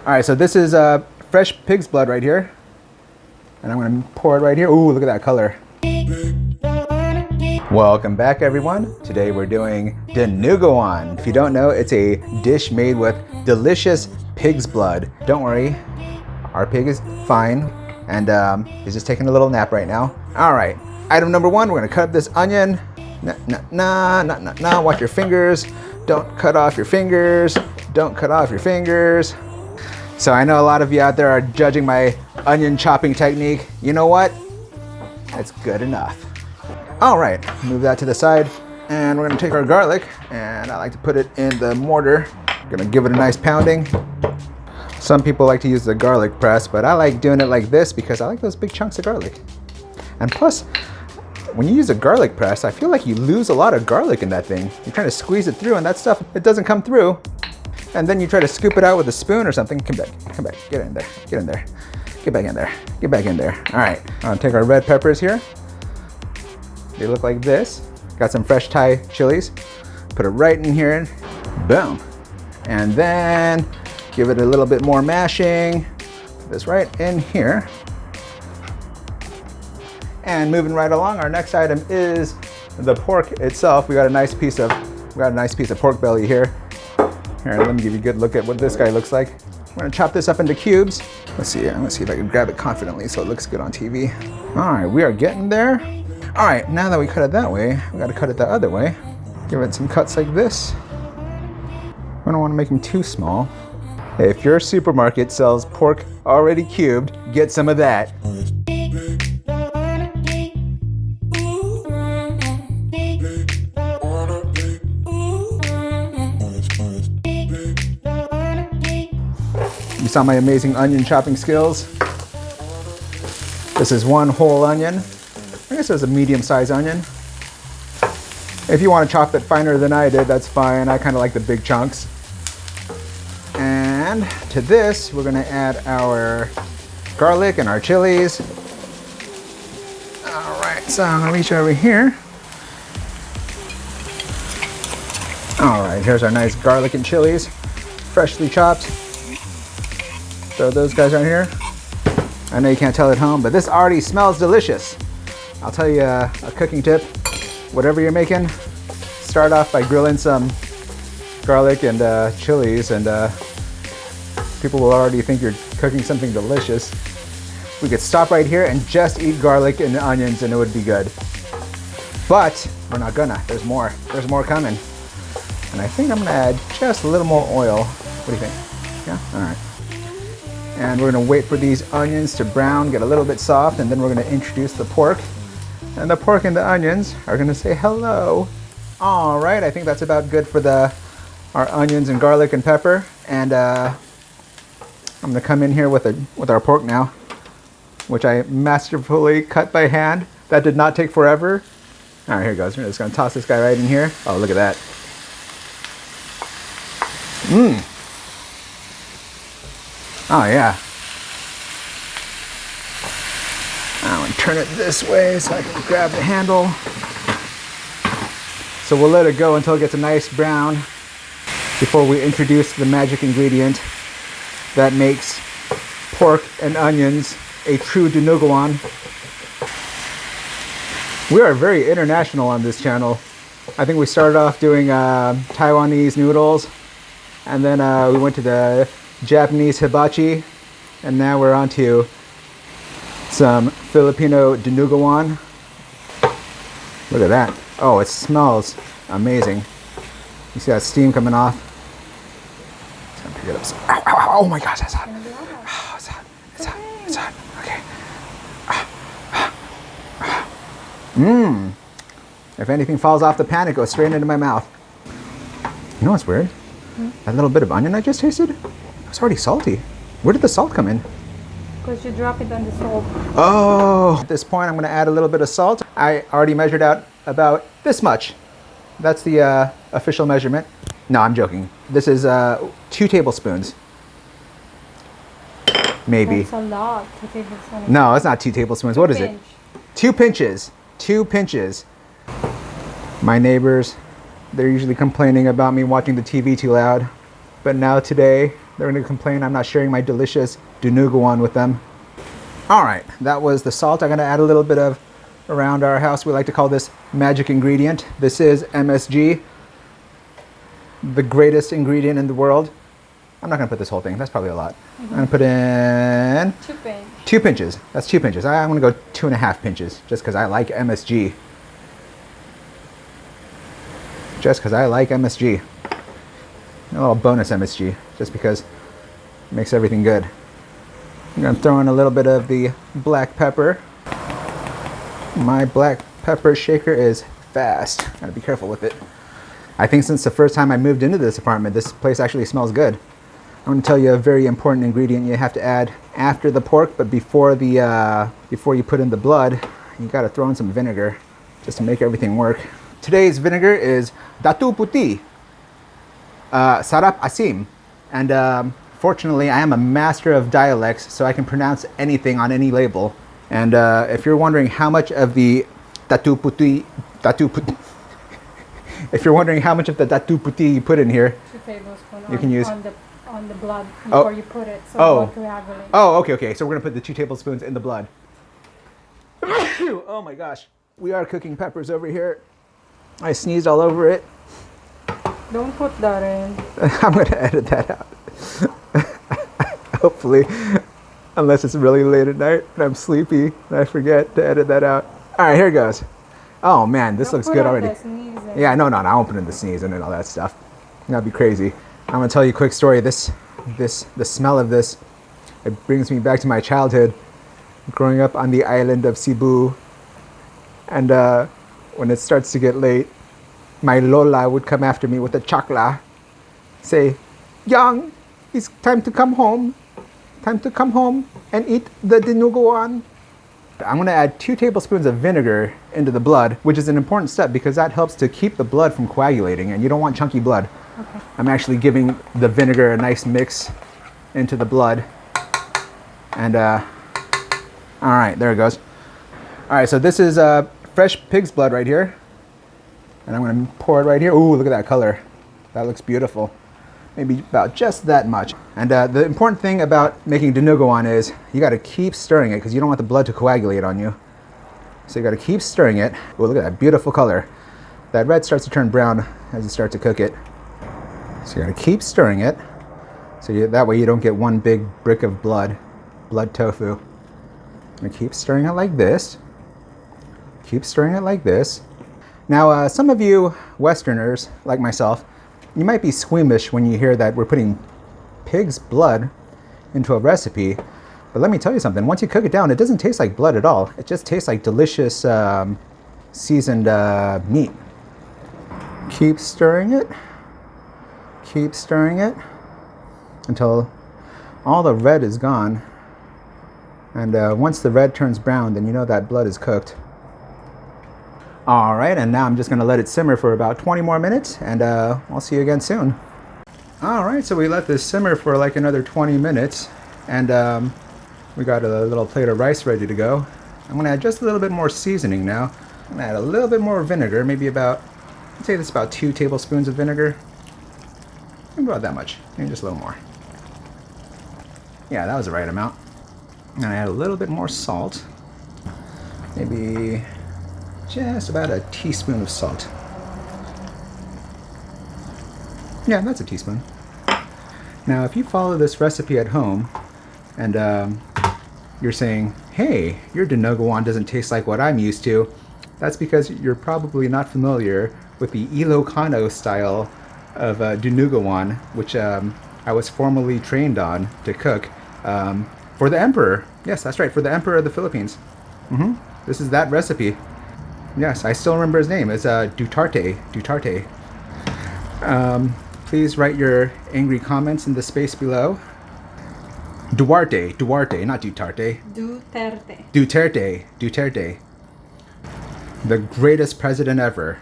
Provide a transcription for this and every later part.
All right, so this is fresh pig's blood right here. And I'm gonna pour it right here. Ooh, look at that color. Welcome back, everyone. Today we're doing Dinuguan. If you don't know, it's a dish made with delicious pig's blood. Don't worry, our pig is fine and he's just taking a little nap right now. All right, item number one, we're gonna cut up this onion. Watch your fingers. Don't cut off your fingers. Don't cut off your fingers. So I know a lot of you out there are judging my onion chopping technique. You know what? It's good enough. All right, move that to the side. And we're gonna take our garlic, and I like to put it in the mortar. Gonna give it a nice pounding. Some people like to use the garlic press, but I like doing it like this because I like those big chunks of garlic. And plus, when you use a garlic press, I feel like you lose a lot of garlic in that thing. You're trying to squeeze it through and that stuff, it doesn't come through. And then you try to scoop it out with a spoon or something. Come back, get in there, get in there. Get back in there, get back in there. All right, I'll take our red peppers here. They look like this. Got some fresh Thai chilies. Put it right in here, boom. And then give it a little bit more mashing. Put this right in here. And moving right along, our next item is the pork itself. We got a nice piece of pork belly here. Here, let me give you a good look at what this guy looks like. We're gonna chop this up into cubes. Let's see, I'm gonna see if I can grab it confidently so it looks good on TV. All right, we are getting there. All right, now that we cut it that way, we gotta cut it the other way. Give it some cuts like this. We don't wanna make them too small. Hey, if your supermarket sells pork already cubed, get some of that. You saw my amazing onion chopping skills. This is one whole onion. I guess it was a medium-sized onion. If you want to chop it finer than I did, that's fine. I kind of like the big chunks. And to this, we're gonna add our garlic and our chilies. All right, so I'm gonna reach over here. All right, here's our nice garlic and chilies, freshly chopped. Throw those guys right here. I know you can't tell at home, but this already smells delicious. I'll tell you a cooking tip. Whatever you're making, start off by grilling some garlic and chilies, and people will already think you're cooking something delicious. We could stop right here and just eat garlic and onions and it would be good. But we're not gonna, there's more coming. And I think I'm gonna add just a little more oil. What do you think? Yeah, all right. And we're gonna wait for these onions to brown, get a little bit soft, and then we're gonna introduce the pork. And the pork and the onions are gonna say hello. All right, I think that's about good for our onions and garlic and pepper. And I'm gonna come in here with our pork now, which I masterfully cut by hand. That did not take forever. All right, here it goes. We're just gonna toss this guy right in here. Oh, look at that. Mmm. Oh yeah. I'm gonna turn it this way so I can grab the handle. So we'll let it go until it gets a nice brown before we introduce the magic ingredient that makes pork and onions a true Dinuguan. We are very international on this channel. I think we started off doing Taiwanese noodles, and then we went to the Japanese hibachi, and now we're on to some Filipino Dinuguan. Look at that. Oh, it smells amazing. You see that steam coming off? Just gonna pick it up. So, ow, ow, ow, oh my gosh, that's hot. Oh, it's hot, it's hot, it's hot. Okay. Mmm. If anything falls off the pan, it goes straight into my mouth. You know what's weird? That little bit of onion I just tasted? It's already salty. Where did the salt come in? Because you drop it on the salt. Oh! At this point, I'm going to add a little bit of salt. I already measured out about this much. That's the official measurement. No, I'm joking. This is 2 tablespoons. Maybe. That's a lot. 2 tablespoons. No, it's not 2 tablespoons. What is it? 2 pinches. 2 pinches. My neighbors, they're usually complaining about me watching the TV too loud. But now today, They're going to complain I'm not sharing my delicious Dinuguan with them. All right, that was the salt. I'm going to add a little bit of, around our house, we like to call this magic ingredient. This is MSG, the greatest ingredient in the world. I'm not going to put this whole thing. That's probably a lot. I'm going to put in 2 pinches. That's 2 pinches. I'm going to go 2.5 pinches just because I like MSG. Just because I like MSG. A little bonus MSG just because it makes everything good. I'm going to throw in a little bit of the black pepper. My black pepper shaker is fast. Gotta be careful with it. I think since the first time I moved into this apartment, this place actually smells good. I'm going to tell you a very important ingredient you have to add after the pork, but before you put in the blood, you got to throw in some vinegar just to make everything work. Today's vinegar is Datu Puti, Sarap Asim, and fortunately I am a master of dialects, so I can pronounce anything on any label. And if you're wondering how much of the Datu Puti, if you're wondering how much of the Datu Puti you put in here, 2 tablespoons you can use on the blood before you put it, so it won't coagulate. Oh, okay. So we're gonna put the 2 tablespoons in the blood. Oh my gosh, we are cooking peppers over here. I sneezed all over it. Don't put that in. I'm gonna edit that out. Hopefully, unless it's really late at night and I'm sleepy and I forget to edit that out. All right, here it goes. Oh man, this looks good already. Yeah, no, I won't put in the sneezing and all that stuff. That'd be crazy. I'm gonna tell you a quick story. The smell of this, it brings me back to my childhood, growing up on the island of Cebu. And when it starts to get late, my lola would come after me with a chakla, say, "Young, it's time to come home. Time to come home and eat the dinuguan." I'm going to add 2 tablespoons of vinegar into the blood, which is an important step because that helps to keep the blood from coagulating, and you don't want chunky blood. Okay. I'm actually giving the vinegar a nice mix into the blood. And all right, there it goes. All right, so this is fresh pig's blood right here. And I'm going to pour it right here. Ooh, look at that color. That looks beautiful. Maybe about just that much. And the important thing about making dinuguan is you got to keep stirring it because you don't want the blood to coagulate on you. So you got to keep stirring it. Oh, look at that beautiful color. That red starts to turn brown as you start to cook it. So you got to keep stirring it. So that way you don't get one big brick of blood tofu. And keep stirring it like this. Keep stirring it like this. Now, some of you Westerners, like myself, you might be squeamish when you hear that we're putting pig's blood into a recipe. But let me tell you something. Once you cook it down, it doesn't taste like blood at all. It just tastes like delicious seasoned meat. Keep stirring it. Keep stirring it until all the red is gone. And once the red turns brown, then you know that blood is cooked. All right, and now I'm just gonna let it simmer for about 20 more minutes, and I'll see you again soon. All right, so we let this simmer for like another 20 minutes, and we got a little plate of rice ready to go. I'm gonna add just a little bit more seasoning now. I'm gonna add a little bit more vinegar, maybe about, I'd say this is about 2 tablespoons of vinegar. Maybe about that much, maybe just a little more. Yeah, that was the right amount. I'm gonna add a little bit more salt. Maybe just about a teaspoon of salt. Yeah, that's a teaspoon. Now, if you follow this recipe at home and you're saying, hey, your dinuguan doesn't taste like what I'm used to, that's because you're probably not familiar with the Ilocano style of dinuguan, which I was formally trained on to cook for the emperor. Yes, that's right, for the emperor of the Philippines. This is that recipe. Yes, I still remember his name. It's Duterte. Please write your angry comments in the space below. Duarte, not Duterte. Duterte. The greatest president ever.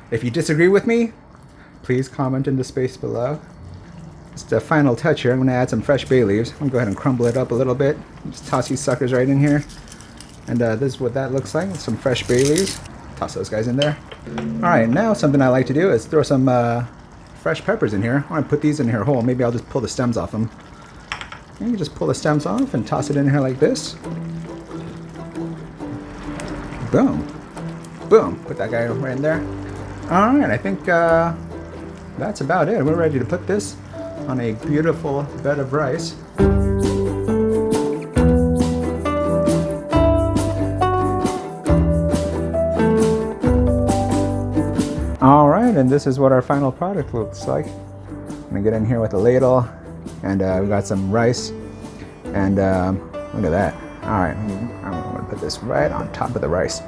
If you disagree with me, please comment in the space below. Just a final touch here. I'm going to add some fresh bay leaves. I'm going to go ahead and crumble it up a little bit. Just toss these suckers right in here. And this is what that looks like, some fresh bay leaves. Toss those guys in there. All right, now something I like to do is throw some fresh peppers in here. I'm gonna put these in here whole. Maybe I'll just pull the stems off them. And you just pull the stems off and toss it in here like this. Boom. Boom. Put that guy right in there. All right, I think that's about it. We're ready to put this on a beautiful bed of rice. All right, and this is what our final product looks like. I'm gonna get in here with a ladle, and we got some rice, and look at that. All right, I'm gonna put this right on top of the rice.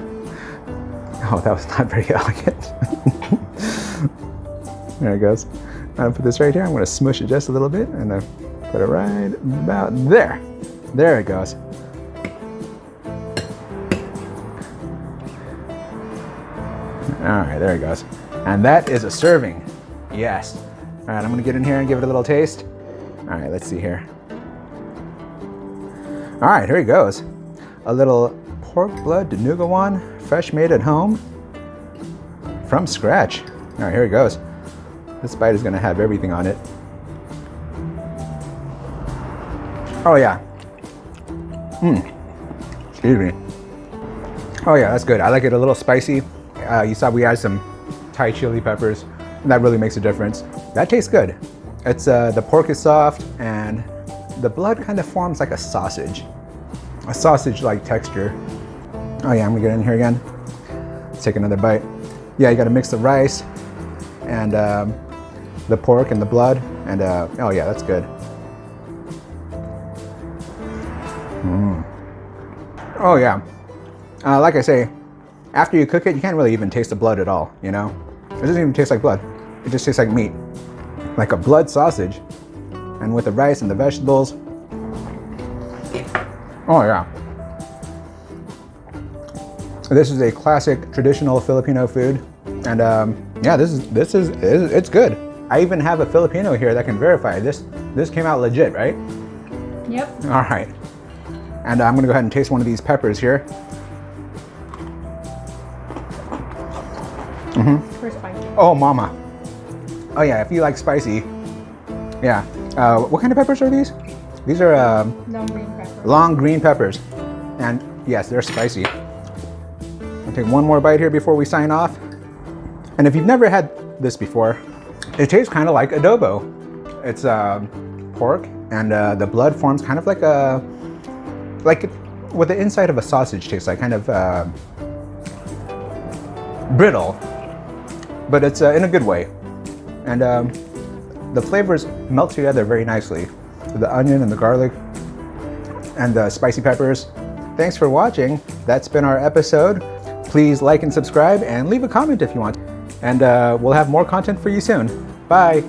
Oh, that was not very elegant. There it goes. I'm gonna put this right here. I'm gonna smush it just a little bit, and put it right about there. There it goes. All right, there it goes. And that is a serving. Yes. All right, I'm gonna get in here and give it a little taste. All right, let's see here. All right, here he goes. A little pork blood Dinuguan, fresh made at home from scratch. All right, here it goes. This bite is gonna have everything on it. Oh yeah. Excuse me. Oh yeah, that's good. I like it a little spicy. You saw we added some Thai chili peppers, and that really makes a difference. That tastes good. It's the pork is soft, and the blood kind of forms like a sausage-like texture. Oh yeah, I'm gonna get in here again. Let's take another bite. Yeah, you gotta mix the rice and the pork and the blood, and oh yeah, that's good. Oh yeah, like I say, after you cook it, you can't really even taste the blood at all, you know? It doesn't even taste like blood. It just tastes like meat. Like a blood sausage. And with the rice and the vegetables. Oh yeah. This is a classic traditional Filipino food. And yeah, it's good. I even have a Filipino here that can verify this came out legit, right? Yep. All right. And I'm gonna go ahead and taste one of these peppers here. For spicy. Oh, mama. Oh yeah, if you like spicy. Yeah. What kind of peppers are these? These are Long green pepper. long green peppers. And yes, they're spicy. I'll take one more bite here before we sign off. And if you've never had this before, it tastes kind of like adobo. It's pork, and the blood forms kind of like what the inside of a sausage tastes like, kind of brittle. But it's in a good way. And the flavors melt together very nicely. The onion and the garlic and the spicy peppers. Thanks for watching. That's been our episode. Please like and subscribe and leave a comment if you want. And we'll have more content for you soon. Bye.